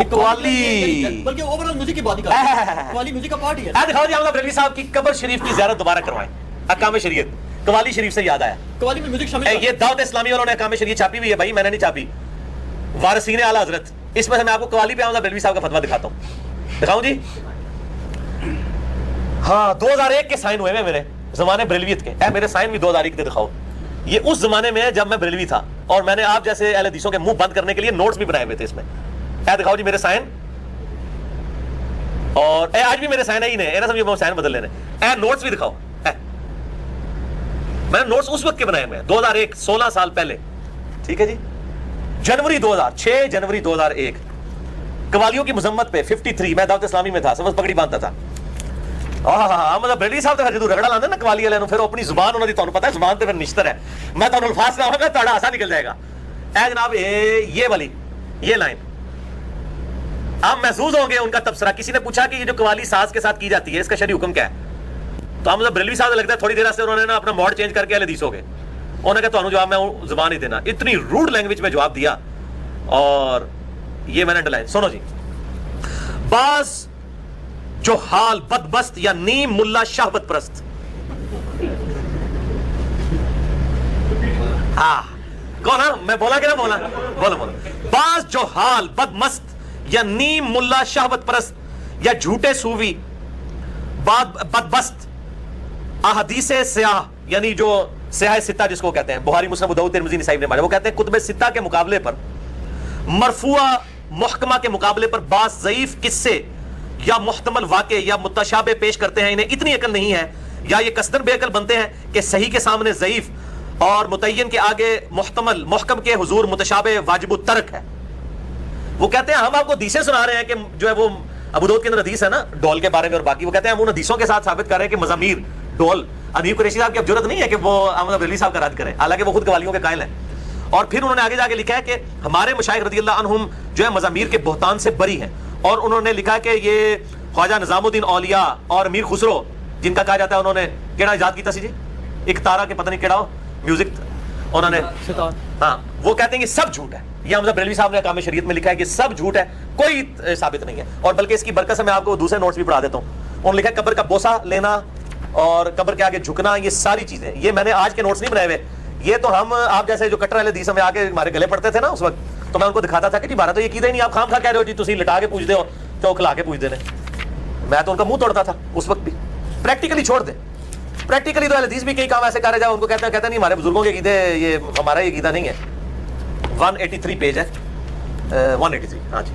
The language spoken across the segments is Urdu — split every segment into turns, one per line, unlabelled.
قوالی
بلکہ اوورال میوزک کی بات ہی کرتے ہیں، قوالی میوزک کا پارٹ ہی ہے.
دکھاؤ جی احمد بریلوی صاحب کی قبر شریف کی زیارت دوبارہ کروائیں. احکام شریعت قوالی شریف سے یاد آیا،
قوالی میں میوزک شامل ہے.
یہ دعوت اسلامی والوں نے احکام شریعت چھاپی ہوئی ہے بھائی، میں نے نہیں چھاپی، وارثین اعلیٰ حضرت. اس میں سے میں آپ کو قوالی پہ احمد بریلوی صاحب کا فتویٰ دکھاتا ہوں. دکھاؤں جی؟ ہاں 2001 کے سائن ہوئے ہیں میرے زمانے بریلویت کے. میرے سائن بھی 2001 کے دکھاؤ. یہ اس زمانے میں ہے جب میں بریلوی تھا اور میں نے آپ جیسے اہل حدیثوں کے منہ بند کرنے کے لیے نوٹس بھی بنائے ہوئے تھے اس میں. دکھاؤ جی میرے سائن، اور آج بھی میرے سائن ہی نہیں، سمجھے وہ سائن بدل لینے. نوٹس بھی دکھاؤ. میں نے نوٹس اس وقت کے بنائے ہوئے ہیں 2001، 16 سال پہلے. ٹھیک ہے جی. جنوری 2000، 6 جنوری 2001 قوالیوں کی مذمت پہ 53 میں دعوت اسلامی میں تھا، سمجھ پگڑی باندھتا تھا. مطلب بریلوی صاحب تو جدو رگڑا لاندے نا قوالی والے پھر اپنی زبان انہوں نے تانوں پتہ ہے زبان تے پھر نشتر ہے. میں تانوں الفاظ کہاں گا تاڑا آسا نکل جائے گا. جناب یہ والی یہ لائن آپ محسوس ہوں گے ان کا تبصرہ. کسی نے پوچھا کہ یہ جو قوالی ساز کے ساتھ کی جاتی ہے اس کا شرعی حکم کیا ہے؟ تو ہم بریلوی صاحب لگتا ہے تھوڑی دیر سے انہوں نے نا اپنا موڈ چینج کر کے اہل حدیث ہو گئے. انہوں نے کہا تانوں جواب میں زبان ہی دینا. اتنی روڈ لینگویج میں جواب دیا اور یہ میں نے ڈلائن. سنو جی، بعض جو حال بدبست یا نیم ملا شہوت پرست. کون میں بولا کہ نہ بولا؟ بولا. بعض جو حال بدمست یا نیم ملا شہوت پرست یا جھوٹے صوفی بدبست احادیث سیاہ، یعنی جو سیاہ ستہ جس کو کہتے ہیں، بخاری مسلم ابو داؤد ترمذی نسائی ابن ماجہ، وہ کہتے ہیں کتب ستہ کے مقابلے پر، مرفوع محکمہ کے مقابلے پر بعض ضعیف قصے یا محتمل واقع یا متشابہ پیش کرتے ہیں. انہیں اتنی عقل نہیں ہے یا یہ قصدن بے عقل بنتے ہیں کہ صحیح کے سامنے ضعیف اور متعین کے آگے محتمل، محکم کے حضور متشابہ واجب الترک ہے. وہ کہتے ہیں ہم آپ کو حدیثیں سنا رہے ہیں کہ جو ہے وہ ابو داؤد کے اندر حدیث ہے نا ڈول کے بارے میں اور باقی، وہ کہتے ہیں ہم ان حدیثوں کے ساتھ ثابت کر رہے ہیں کہ مزامیر ڈول. ادیب قریشی صاحب کی اب جرت نہیں ہے کہ وہ احمد بریلوی صاحب کا رد کریں، حالانکہ وہ خود قوالیوں کے قائل ہیں. اور پھر انہوں نے آگے جا کے لکھا ہے کہ ہمارے مشائخ رضی اللہ عنہم جو ہے مزامیر کے بہتان سے بری ہیں. اور انہوں نے لکھا کہ یہ خواجہ نظام الدین اولیاء اور امیر خسرو جن کا کہا جاتا ہے انہوں نے کیڑا ایجاد کیتا سی جی، ایک تارا کے پتہ نہیں کیڑا میوزک انہوں نے، ہاں وہ کہتے ہیں کہ سب جھوٹ ہے. یہ حمزہ بریلوی صاحب نے احکام شریعت میں لکھا ہے کہ سب جھوٹ ہے، کوئی ثابت نہیں ہے. اور بلکہ اس کی برکت سے میں آپ کو دوسرے نوٹس بھی پڑھا دیتا ہوں. انہوں نے لکھا ہے قبر کا بوسہ لینا اور قبر کے آگے جھکنا، یہ ساری چیزیں، یہ میں نے آج کے نوٹس نہیں بنائے ہوئے، یہ تو ہم آپ جیسے جو کٹر والے حدیث میں آ کے ہمارے گلے پڑتے تھے نا اس وقت، تو میں ان کو دکھاتا تھا کہ جی بارہ تو یہ کیدا ہی نہیں، آپ خام خواہ کہہ رہے ہو جی تسی لٹا کے پوچھ دے ہو چوک لا کے پوچھ دینے. میں تو ان کا منہ توڑتا تھا اس وقت بھی. پریکٹیکلی چھوڑ دیں، پریکٹیکلی تو اہل حدیث بھی کئی کام ایسے کر رہے جائے ان کو کہتے ہیں نہیں ہمارے بزرگوں کے عقیدے، یہ ہمارا یہ عقیدہ نہیں ہے. 183 پیج ہے 183. ہاں جی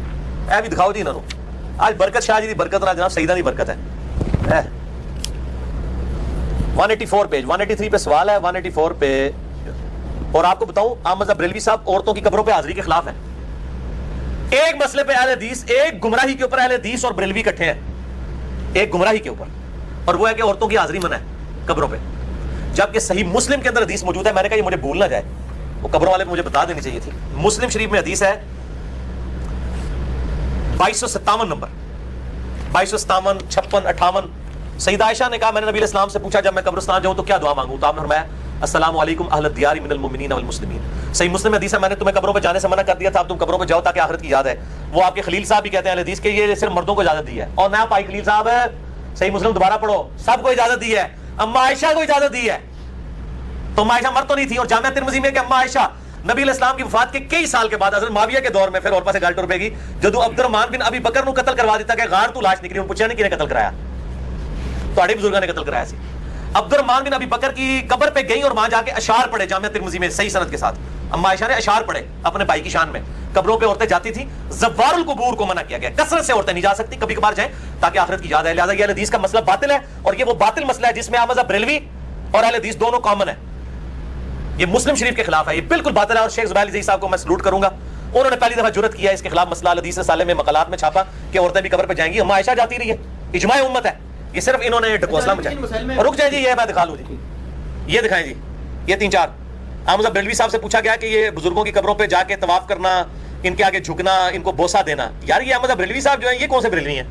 اے بھی دکھاؤ جی انہوں نے. آج برکت شاہ جی دی برکت نہ جناب سیدہ دی برکت ہے. 184 پیج، 183 پہ سوال ہے، 184 پہ. اور آپ کو بتاؤں احمد بریلوی صاحب عورتوں کی قبروں پہ حاضری کے خلاف ہیں. ایک مسئلے پہ اہل حدیث، ایک گمراہی کے اوپر اہل حدیث اور بریلوی اکٹھے ہیں، ایک گمراہی کے اوپر، اور وہ ہے کہ عورتوں کی حاضری منع ہے قبروں پہ. جبکہ صحیح مسلم کے اندر حدیث موجود ہے. میں نے کہا یہ مجھے بھول نہ جائے، وہ قبروں والے مجھے بتا دینی چاہیے تھی. مسلم شریف میں حدیث ہے 2257 نمبر، 2257 56 58. سیدہ عائشہ نے کہا میں نے نبی علیہ السلام سے پوچھا جب میں قبرستان جاؤں تو کیا دعا مانگوں؟ تو آپ نے فرمایا السلام علیکم اہل الدیار من المؤمنین والمسلمین. صحیح مسلم میں حدیث ہے میں نے تمہیں قبروں پہ جانے سے منع کر دیا تھا، اب تم قبروں پہ جاؤ تاکہ آخرت کی یاد ہے. وہ آپ کے خلیل صاحب بھی کہتے ہیں حدیث کہ یہ صرف مردوں کو اجازت دی ہے. اور نیا پائی خلیل صاحب ہے صحیح مسلم دوبارہ پڑھو، سب کو اجازت دی ہے. اما عائشہ کو اجازت دی ہے. تو اما عائشہ مرد تو نہیں تھی. اور جامعہ ترمذی میں کہ اما عائشہ نبی علیہ السلام کی وفات کے کئی سال کے بعد حضرت معاویہ کے دور میں پھر اور پاسے گال ٹر پے گی جدو عبد الرحمن بن ابی بکر نو قتل کروا دیتا کہ غار تو لاش نکلی. وہ پوچھا نہیں کنے قتل کرایا، تواڈے بزرگاں نے قتل کرایا سی. عبد الرحمن بن ابی بکر کی قبر پہ گئی اور وہاں جا کے اشعار پڑھے جامعہ ترمذی میں صحیح سند کے ساتھ. اما عائشہ نے اشعار پڑھے اپنے بھائی کی شان میں. قبروں پہ عورتیں جاتی تھیں، زوار القبور کو منع کیا گیا. کثرت سے عورتیں نہیں جا سکتی، کبھی کبھار جائیں تاکہ آخرت کی یاد ہے. لہٰذا یہ حدیث کا مسئلہ باطل ہے، اور یہ وہ باطل مسئلہ ہے جس میں احمد بریلوی اور اہل حدیث دونوں کامن ہے. یہ مسلم شریف کے خلاف ہے، یہ بالکل باطل ہے. اور شیخ زبیر علی صاحب کو میں سلوٹ کروں گا، انہوں نے پہلی دفعہ جرت کیا اس کے خلاف مسئلہ حدیث رسالے میں مقالات میں چھاپا کہ عورتیں بھی قبر پہ جائیں گی. اما عائشہ جاتی رہی ہے، اجماع امت ہے. یہ صرف انہوں نے ڈھکوسلا مچایا. رک جائیں جی یہ میں دکھا لوں جی، یہ دکھائیں جی یہ 3-4. احمد بریلوی صاحب سے پوچھا گیا کہ یہ بزرگوں کی قبروں پہ جا کے طواف کرنا، ان کے آگے جھکنا، ان کو بوسہ دینا. یار یہ احمد بریلوی صاحب جو ہیں یہ کون سے بریلوی ہیں؟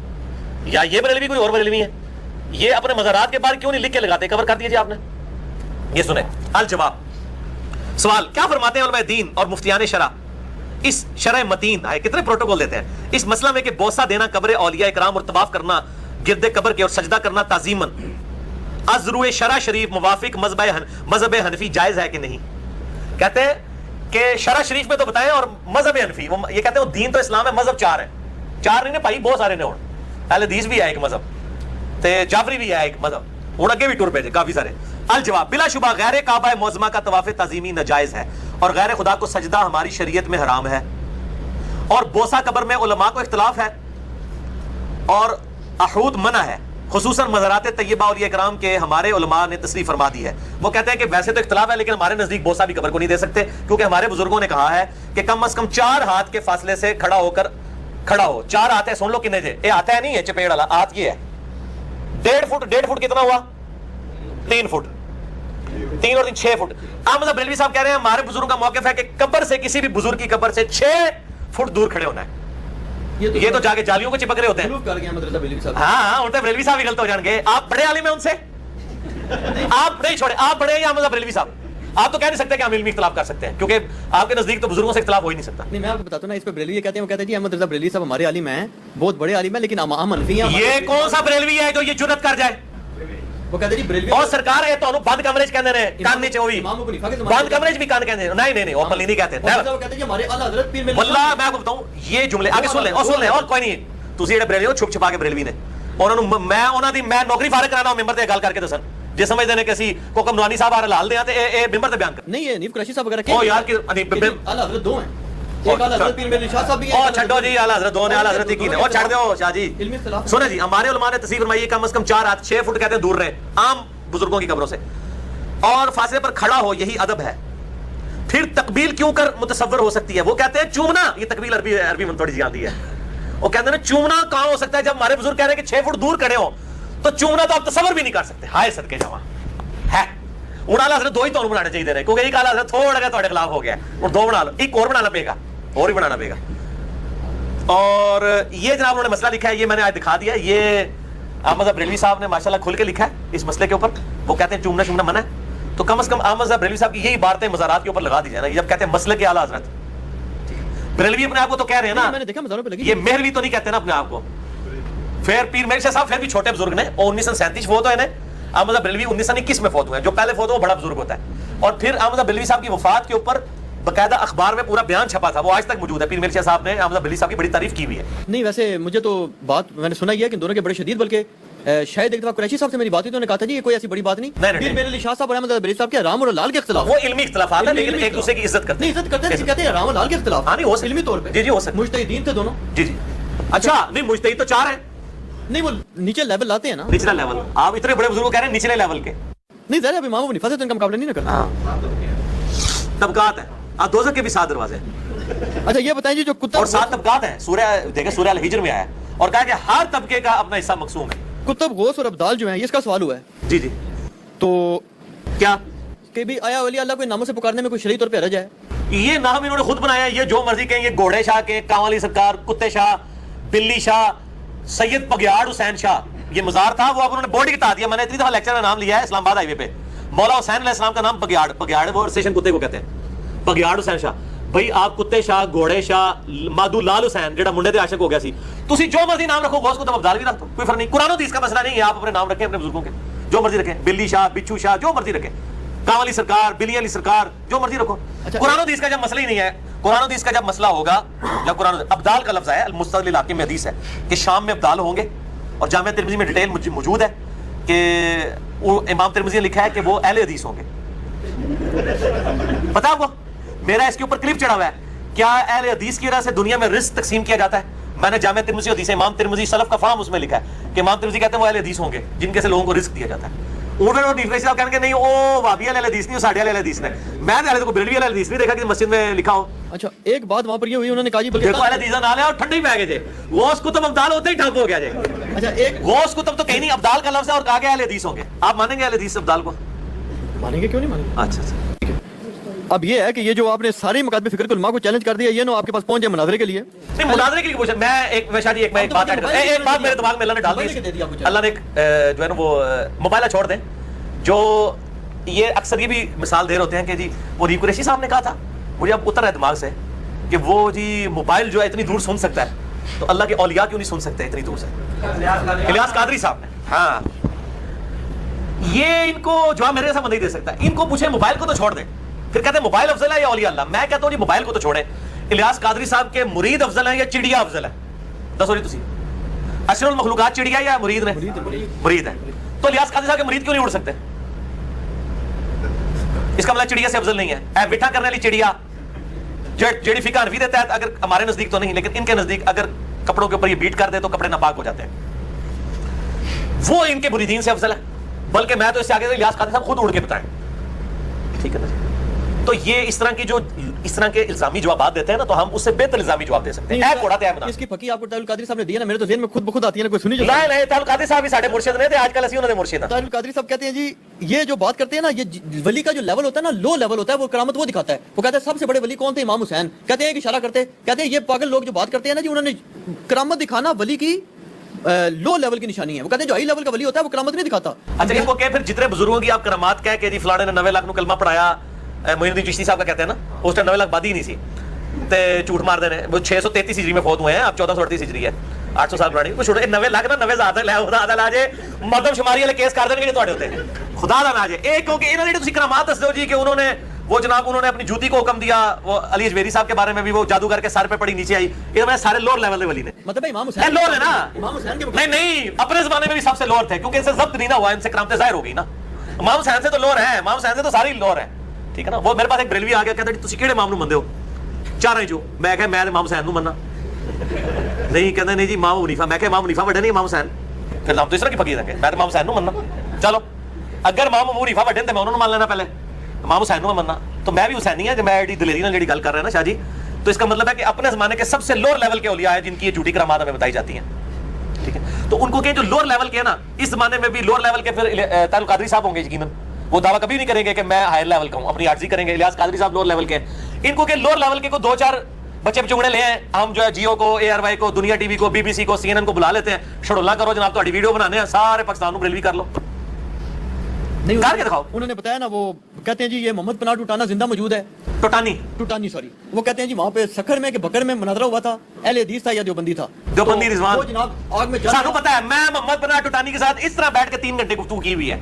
یا یہ بریلوی کوئی اور بریلوی ہیں؟ یہ اپنے مزارات کے بعد کیوں نہیں لکھ کے لگاتے؟ کور کر دیجیے آپ نے. یہ سنیں الجواب. سوال کیا فرماتے ہیں علماء دین اور مفتیان شرع اس شرع متین آئے کتنے پروٹوکول دیتے ہیں اس مسئلہ میں کہ بوسہ دینا قبر اولیاء اکرام اور طواف کرنا گرد قبر کے اور سجدہ کرنا تعظیماً از روئے شرع شریف موافق مذہب حنفی جائز ہے کہ نہیں. کہتے ہیں کہ شرع شریف میں تو بتائیں اور مذہب حنفی یہ کہتے ہیں دین تو اسلام ہے مذہب چار ہے چار نہیں بھائی بہت سارے نے ہوں اہل حدیث بھی ہے ایک مذہب تے جعفری بھی ہے ایک مذہب ہوں اگے بھی ٹور پہ کافی سارے. الجواب بلا شبہ غیر کعبہ معظمہ کا طواف تعظیمی ناجائز ہے اور غیر خدا کو سجدہ ہماری شریعت میں حرام ہے اور بوسہ قبر میں علماء کو اختلاف ہے اور احود منع ہے خصوصاً مزارات طیبہ اور یہ اکرام کے ہمارے علماء نے تصریح فرما دی ہے. وہ کہتے ہیں کہ ویسے تو اختلاف ہے لیکن ہمارے نزدیک بوسہ بھی قبر کو نہیں دے سکتے کیونکہ ہمارے بزرگوں نے کہا ہے کہ کم از کم 4 ہاتھ کے فاصلے سے کھڑا ہو 4 ہاتھ ہے سن لو کتنے تھے یہ آتا ہے نہیں ہے چپیڑ والا ہاتھ یہ ہے 1.5 فٹ کتنا ہوا 3 فٹ 3 اور 6 فٹ. احمد بریلوی صاحب کہہ رہے ہیں ہمارے بزرگوں کا موقف ہے کہ قبر سے کسی بھی بزرگ کی قبر سے 6 فٹ دور کھڑے ہونا ہے. یہ تو جا کے جالیوں کو چپک رہے ہوتے ہیں. ہاں ان بریلوی صاحب بھی غلط ہو جان گے. آپ بڑے عالم ہیں ان سے آپ نہیں چھوڑے آپ بڑے یا احمد بریلوی صاحب آپ تو کہہ نہیں سکتے کہ ہم علمی اختلاف کر سکتے ہیں کیونکہ آپ کے نزدیک تو بزرگوں سے اختلاف ہو ہی نہیں سکتا.
نہیں میں آپ کو بتاتا ہوں نا اس پہ بریلوی یہ کہتے ہیں وہ کہتے ہیں جی احمد رضا بریلوی صاحب ہمارے عالم ہیں بہت بڑے عالم ہیں لیکن ہم حنفی ہیں.
یہ کون سا بریلوی ہے جو یہ جرات کر جائے
وہ کہتے ہیں جی بریلوی اور
سرکار ہے تو بند کمرے کہندے نے کان نیچے ہوئی بند کمرے بھی کان کہندے نہیں وہ عملی نہیں کہتے
وہ کہتے ہیں کہ ہمارے اعلی حضرت پیر
واللہ میں آپ کو بتاؤں یہ جملے آگے سن لیں اور کوئی نہیں تسی جڑے بریلوی ہو چھپ چھپا کے بریلوی نے میں نوکری فارغ کرانا ہوں ممبر تے گل کر کے دسن جے سمجھدے نے کہ اسی کوکم نوانی صاحب آ لال دیاں تے اے ممبر تے بیان کر
نہیں یہ نیف قریشی صاحب وغیرہ
او یار کہ
اعلی حضرت 2 ہیں ایک اعلی حضرت پیر میرے شاہ صاحب بھی
او چھڈو جی اعلی حضرت 2 نے اعلی حضرت کی نے او چھڑ دیو شاہ جی سنیں جی ہمارے علماء نے تصریح فرمائی کم از کم 4 ہاتھ 6 فٹ کہتے ہیں دور رہے عام بزرگوں کی قبروں سے اور فاصلے پر کھڑا ہو یہی ادب ہے. پھر تقبیل کیوں کر متصور ہو سکتی ہے وہ کہتے ہیں چومنا یہ تقبیل عربی میں تھوڑی سی آتی ہے وہ کہتے ہیں چومنا کہاں ہو سکتا ہے جب ہمارے بزرگ کہہ رہے ہیں کہ 6 فٹ دور کھڑے ہو تو چومنا تو آپ تصور بھی نہیں کر سکتے. ہائے صدقے جاواں ہے ہوں اعلیٰ حضرت 2 ہی تو بنانے چاہیے کیونکہ ایک اعلیٰ حضرت تھوڑا جہا تھوڑے خلاف ہو گیا اور 2 بنا لو ایک اور بنانا پڑے گا اور ہی بنانا پڑے گا. اور یہ جناب انہوں نے مسئلہ لکھا ہے یہ میں نے آج دکھا دیا یہ احمد بریلوی صاحب نے ماشاءاللہ کھل کے لکھا ہے اس مسئلے کے اوپر. وہ کہتے ہیں چومنا منع ہے تو کم از کم احمد بریلوی صاحب کی یہی باتیں مزارات کے اوپر لگا دی جائے نا جب کہتے ہیں مسئلے کے اعلیٰ حضرت بریلوی اپنے آپ کو تو کہہ رہے ہیں نا
میں نے دیکھا مزاروں پہ لگی
یہ مہروی تو نہیں کہتے نا اپنے آپ کو. پھر پیر میر شاہ صاحب پھر بھی چھوٹے بزرگ نے 1937 فوت ہوئے نے. احمد بریلوی 1921 میں فوت ہوئے ہیں جو پہلے فوت ہو وہ بڑا بزرگ ہوتا ہے. اور پھر احمد بریلوی صاحب کی وفات کے اوپر باقاعدہ اخبار میں پورا بیان چھپا تھا وہ آج تک موجود ہے. پیر میر شاہ صاحب نے احمد بریلوی صاحب کی بڑی تعریف کی ہوئی ہے.
نہیں ویسے مجھے تو بات میں نے سنا ہی ہے کہ دونوں کے بڑے شدید بلکہ شاید ایک دفعہ قریشی صاحب سے میری بات ہوئی تو انہوں نے کہا تھا جی یہ کوئی ایسی بڑی بات نہیں پیر میرے علی شاہ صاحب اور احمد بریلوی صاحب کے حرام اور حلال کے اختلاف
وہ علمی اختلافات ہیں لیکن ایک دوسرے کی عزت کرتے
ہیں عزت کرتے ہیں کہتے ہیں حرام اور حلال کے اختلاف
ہاں نہیں ہو سکتا
علمی طور پہ
جی ہو سکتا
مجتہدین تھے دونوں
جی اچھا نہیں مجتہد تو 4 ہیں
نہیں وہ نیچے لیول لاتے ہیں نا
نچلا لیول آپ اتنے بڑے بزرگ کہہ رہے ہیں نچلے لیول کے
نہیں ظاہر اب امام ابو حنیفہ سے تو ان کا مقابلہ نہیں نہ کرنا
طبقات ہیں آپ دوزخ کے بھی 7 دروازے ہیں.
اچھا یہ بتائیں جی جو کتا
اور 7 طبقات ہیں سورہ دیکھیں سورہ الحجر میں آیا اور کہا کہ ہر طبقے کا اپنا حصہ مقسوم ہے.
کتب غوث اور ابدال جو ہیں اس کا سوال ہوا ہے
جی
تو
کیا
کہ بھی آیا ولی اللہ کو ناموں سے پکارنے میں کوئی شرعی طور پہ حرج ہے؟
یہ نام انہوں نے خود بنایا یہ جو مرضی کہیں یہ گھوڑے شاہ کے کانوالی سرکار کتے شاہ بلی شاہ سید پگیاڑ حسین شاہ یہ مزار تھا وہ اب انہوں نے بورڈ ہٹا دیا. میں نے اتنی دفعہ لیکچر میں نام لیا ہے اسلام آباد ہائی وے پہ مولا حسین علیہ السلام کا نام پگیاڑ وہ اسٹیشن کتے کو کہتے ہیں پگیاڑ حسین شاہ. بھائی آپ کتے شاہ گھوڑے شاہ مادو لال حسین جڑا منڈے دے عاشق ہو گیا سی تسی جو مرضی نام رکھو غوث کتب ابدال بھی رکھ دو کوئی فرق نہیں. قرآن و حدیث کا مسئلہ نہیں ہے آپ اپنے نام رکھیں اپنے بزرگوں کے جو مرضی رکھیں بلی شاہ بچھو شاہ جو مرضی رکھیں کانوالی سرکار بلی علی سرکار جو مرضی رکھو. قرآن و حدیث کا جب مسئلہ ہی نہیں ہے قرآن و حدیث کا جب مسئلہ ہوگا جب قرآن ابدال کا لفظ ہے المستقل علاقے میں حدیث ہے کہ شام میں ابدال ہوں گے اور جامعہ ترمذی میں ڈیٹیل موجود ہے کہ امام ترمذی نے لکھا ہے کہ وہ اہل حدیث ہوں گے. پتا آپ کو میرا اس کے اوپر کلپ چڑھا ہوا ہے کیا اہل حدیث کی وجہ سے دنیا میں رزق تقسیم کیا جاتا ہے. میں نے جامعہ ترمذی حدیث امام ترمذی سلف کا فہم اس میں لکھا ہے کہ امام ترمذی کہتے ہیں وہ اہل حدیث ہوں گے جن کے سے لوگوں کو رزق دیا جاتا ہے. انہوں نے صاحب کہیں گے نہیں وہ وہابی اہل حدیث نہیں وہ ساڈے اہل حدیث نے. میں نے بریلوی اہل حدیث نہیں دیکھا کہ مسجد میں لکھا ہو.
اچھا ایک بات وہاں پر یہ ہوئی انہوں نے کہا جی
دیکھو اہل حدیث نہ لے اور ٹھنڈے ہی پہ گئے تھے غوث کتب ابدال ہوتے ہی ٹھپ ہو گیا جی.
اچھا ایک
غوث کتب تو کہیں نہیں ابدال کا لفظ ہے اور کہا کہ اہل حدیث ہوں گے. آپ مانیں گے اہل حدیث ابدال کو؟
مانیں گے کیوں نہیں مانیں گے.
اچھا
اب یہ ہے کہ یہ جو آپ نے سارے مکاتب فکر کے علماء کو چیلنج کر دیا یہ نو آپ کے پاس پہنچ جائے مناظرے کے لیے.
نہیں مناظرے کے لیے پوچھا میں ایک شادی ایک بات میرے دماغ میں اللہ نے ڈال دی. اللہ نے جو ہے نا وہ موبائل چھوڑ دیں جو یہ اکثر یہ بھی مثال دے رہے ہوتے ہیں کہ جی وہ ریب قریشی صاحب نے کہا تھا مجھے اب اتر ہے دماغ سے کہ وہ جی موبائل جو ہے اتنی دور سن سکتا ہے, تو اللہ کے اولیاء کیوں نہیں سن سکتے اتنی دور سے؟ الیاس قادری صاحب نے, ہاں یہ ان کو جواب میرے سامنے نہیں دے سکتا. ان کو پوچھیں موبائل کو تو چھوڑ دیں, پھر کہتے ہیں موبائل افضل ہے یا اولیاء اللہ. میں کہتا ہوں جی موبائل کو تو چھوڑیں, الیاس قادری صاحب کے مرید افضل ہیں یا چڑیا افضل ہے؟ دسو جی تسی, اشرف المخلوقات چڑیا یا مرید نے؟ مرید ہے. تو الیاس قادری صاحب کے مرید کیوں نہیں اڑ سکتے؟ اس کا مطلب چڑیا سے افضل نہیں ہے. اے میٹھا کرنے والی چڑیا جیڑی فقہ حنفی دیتا ہے, اگر ہمارے نزدیک تو نہیں لیکن ان کے نزدیک اگر کپڑوں کے اوپر یہ بیٹ کر دے تو کپڑے ناپاک ہو جاتے ہیں, وہ ان کے مریدین سے افضل ہے. بلکہ میں تو اس سے آگے الیاس قادری صاحب خود اڑ کے بتائیں, ٹھیک ہے نا. تو یہ اس طرح کے الزامی جوابات دیتے ہیں نا, تو ہم اس سے بہتر الزامی جواب دے سکتے ہیں.
اس کی پکی آپ کو طاہر القادری صاحب نے دیا نا, میرے تو ذہن میں خود بخود آتی ہے نا, کوئی سنی جو
نہیں طاہر القادری صاحب ہی ساڈے مرشد نے تھے, آج کل اسی انہوں نے مرشد.
طاہر القادری صاحب کہتے ہیں جی یہ جو بات کرتے ہیں نا, یہ ولی کا جو لیول ہوتا ہے نا, لو لیول ہوتا ہے, وہ کرامت وہ دکھاتا ہے. وہ کہتے ہیں سب سے بڑے ولی کون تھے؟ امام حسین. کہتے ہیں کہ اشارہ کرتے کہتے ہیں یہ پاگل لوگ جو بات کرتے ہیں نا جی, انہوں نے کرامت دکھانا ولی کی لو لیول کی نشانی ہے. وہ کہتے ہیں جو ہائی لیول کا ولی ہوتا ہے وہ کرامت نہیں دکھاتا.
اچھا ان کو کہ پھر جتنے بزرگوں کی آپ کرامات کہہ کہ جی فلانے نے 90 لاکھ نو کلمہ پڑھایا, معین الدین چشتی صاحب کا کہتے ہیں نا, اس ٹائم 90 لاکھ بادی ہی نہیں سی تے جھوٹ مار دینے. وہ 633 ہجری میں فوت ہوئے ہیں, اب 1438 ہجری ہے, 800 سال پرانی. وہ چھوڑو 90 لاکھ نا 90 زیادہ لے خدا دا لاجے مردم شماری والے کیس کر دیں گے تواڈے ہوتے ہیں, خدا دا لاجے. ایک کیونکہ انہوں نے تسی کرامات دس دو جی کہ انہوں نے وہ جناب انہوں نے اپنی جوتی کو حکم دیا, وہ علی اجمیری صاحب کے بارے میں بھی وہ جادوگر کے سر پہ پڑی نیچے آئی, یہ میں سارے لوور لیول دے ولی نے.
مطلب امام حسین
لوور ہے نا,
امام حسین کے
نہیں اپنے زمانے میں بھی سب سے لوور تھے, کیونکہ ان سے ضبط نہیں نہ ہوا, ان سے کرامتیں ظاہر ہو گئی نا. امام حسین سے تو لوور ہے, امام حسین سے تو ساری لوور ہے, ٹھیک ہے نا. وہ میرے پاس ایک بریلوی آ گیا, کہتا ہے تسی کیڑے امام نو مندے ہو؟ چار ہیں جو. میں کہا میں امام حسین نو مننا. نہیں کہتا نہیں جی امام ابو حنیفہ. میں کہا امام حنیفہ بڑے نہیں امام حسین, پھر ہم تو اس طرح کی فقیر ہیں کہ میں امام حسین نو مننا. چلو اگر امام ابو حنیفہ بڑے تو میں انہوں نے مان لینا, پہلے امام حسین نو مننا. تو میں بھی حسینی ہوں کہ میں ایڈی دلیری نال جڑی گل کر رہا ہے نا شاہ جی, تو اس کا مطلب ہے کہ اپنے زمانے کے سب سے لوور لیول کے اولیاء ہیں جن کی یہ جھوٹی کرامات ہمیں بتائی جاتی ہیں, ٹھیک ہے. تو ان کو کہ جو لوور لیول کے ہیں نا, اس زمانے میں بھی لوور لیول کے پھر طاہر القادری صاحب ہوں گے یقیناً. وہ دعویٰ کبھی نہیں کریں گے کہ میں ہائر لیول کا ہوں, اپنی عاجزی کریں گے. الیاس قادری صاحب لوور لیول کے ہیں. ان کو کہ لوور لیول کے کو 2-4 بچے بچوڑے لے ہیں, ہم جو ہے جیو کو, اے آر وائی کو, دنیا ٹی وی کو, بی بی سی کو, سی این این کو بلا لیتے ہیں, شڑولا کرو جناب تہاڈی ویڈیو بنانے ہیں, سارے پاکستان کو بریلوی کر لو,
نہیں
کر کے دکھاؤ.
انہوں نے بتایا نا, وہ کہتے ہیں جی یہ محمد پناہ ٹوٹانا زندہ موجود ہے, ٹوٹانی سوری. وہ کہتے ہیں جی وہاں پہ سکھر میں کہ بکر میں مناظرہ ہوا تھا, اہل حدیث تھا یا دیوبندی تھا؟
دیوبندی رضوان.
وہ جناب آگ میں
سانو پتہ ہے, میں محمد پناہ ٹوٹانی کے ساتھ اس طرح بیٹھ کے 3 گھنٹے گفتگو کی ہوئی ہے.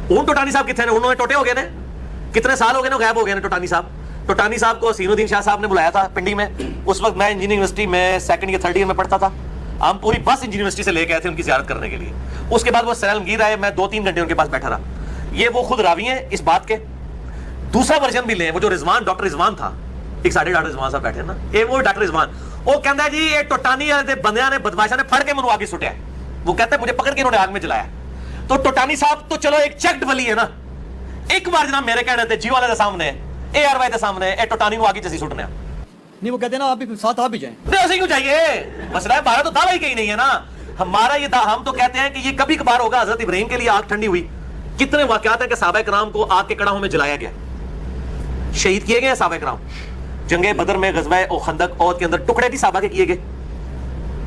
اون ٹوٹانی صاحب کتنے ہیں؟ انہوں نے ٹوٹے ہو گئے نے, کتنے سال ہو گئے نا غائب ہو گئے نے ٹوٹانی صاحب. ٹوٹانی صاحب کو سین الدین شاہ صاحب نے بلایا تھا پنڈی میں, اس وقت میں انجینئرنگ یونیورسٹی میں 2nd یا 3rd ایئر میں پڑھتا تھا. ہم پوری بس انجینئرنگ یونیورسٹی سے لے کے آئے تھے ان کی زیارت کرنے کے لیے. اس کے بعد وہ سیل عالمگیر آئے, میں 2-3 گھنٹے ان کے پاس بیٹھا رہا. یہ وہ خود راوی ہیں اس بات کے. دوسرا ورژن بھی لیں, وہ جو رضوان ڈاکٹر رضوان تھا, ایک ساڈے ڈاکٹر رضوان صاحب بیٹھے نا, یہ وہ ڈاکٹر رضوان, وہ کہتا ہے جی یہ ٹوٹانی والے بندیاں نے بدماشاں نے پھڑ کے منو آگ سٹیا. وہ کہتا ہے مجھے پکڑ کے انہوں نے آگ میں جلایا. تو ٹوٹانی صاحب تو چلو ایک چیکڈ ولی ہے نا, ایک بار جناب میرے کہنے تھے جیو والے کے سامنے, اے آر وائی کے سامنے, اے ٹوٹانی نو آگے چسی سٹنے.
نہیں وہ کہتے ہیں نا آپ بھی ساتھ آپ بھی جائیں.
نہیں ایسے کیوں چاہیے, مسئلہ ہے ہمارا تو دعویٰ ہی کہیں نہیں ہے نا. ہمارا یہ ہم تو کہتے ہیں کہ یہ کبھی کبھار ہوگا. حضرت ابراہیم کے لیے آگ ٹھنڈی ہوئی, کتنے واقعات ہیں کہ صحابہ کرام کو آگ کے کڑاہوں میں جلایا گیا, شہید کیے گئے صحابہ کرام. جنگ بدر میں, غزوہ خندق, عہد کے اندر ٹکڑے بھی صحابہ کے کیے گئے.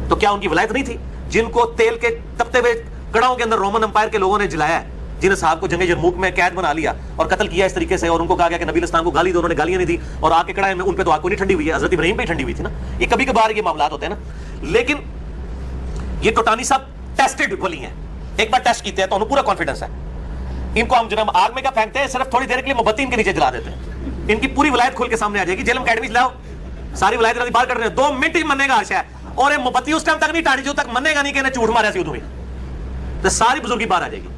تو کیا ان کی ولایت نہیں تھی جن کو تیل کے تپتے ہوئے کڑاہوں کے اندر رومن امپائر کے لوگوں نے جلایا ہے, جنہیں صاحب کو جنگ یرموک میں قید بنا لیا اور قتل کیا اس طریقے سے, اور ان کو کہا گیا کہ نبی اسلام کو گالی دو, انہوں نے گالیاں نہیں دی, اور آگ کے کڑاہے میں ان پہ تو آگ کو نہیں ٹھنڈی ہوئی ہے, حضرت ابراہیم پہ ہی ٹھنڈی ہوئی تھی نا. یہ کبھی کبھار یہ معاملات ہوتے ہیں نا. لیکن یہ ٹوٹانی صاحب ٹیسٹڈ ولی ہیں, ایک بار ٹیسٹ کیتے ہیں تو انہیں پورا کانفیڈنس ہے. ان کو ہم جناب آگ میں کیا پھینکتے ہیں, صرف تھوڑی دیر کے لیے موم بتی ان کے نیچے جلا دیتے ہیں, ان کی پوری ولایت کھل کے سامنے آ جائے گی. جیلم اکیڈمی سے لاؤ, ساری ولایت باہر کر رہے ہیں, 2 منٹ ہی مننے کا عرشہ ہے, اور یہ موم بتی اس ٹائم تک نہیں ٹاڑی جو تک مننے گا نہیں کہ انہیں جھوٹ مارا سی ادھر ہی, تو ساری بزرگی باہر آ جائے گی.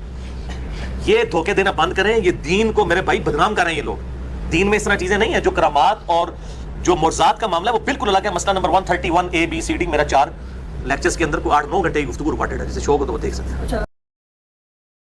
یہ دھوکے دینا بند کریں, یہ دین کو میرے بھائی بدنام کر رہے ہیں یہ لوگ. دین میں اس طرح چیزیں نہیں ہیں. جو کرامات اور جو معجزات کا معاملہ ہے وہ بالکل الگ ہے. مسئلہ number 131 A B C D میرا 4 لیکچرز کے اندر کو 8-9 گھنٹے کی گفتگو ریکارڈڈ ہے, جسے شوق ہو تو وہ دیکھ سکتے ہیں.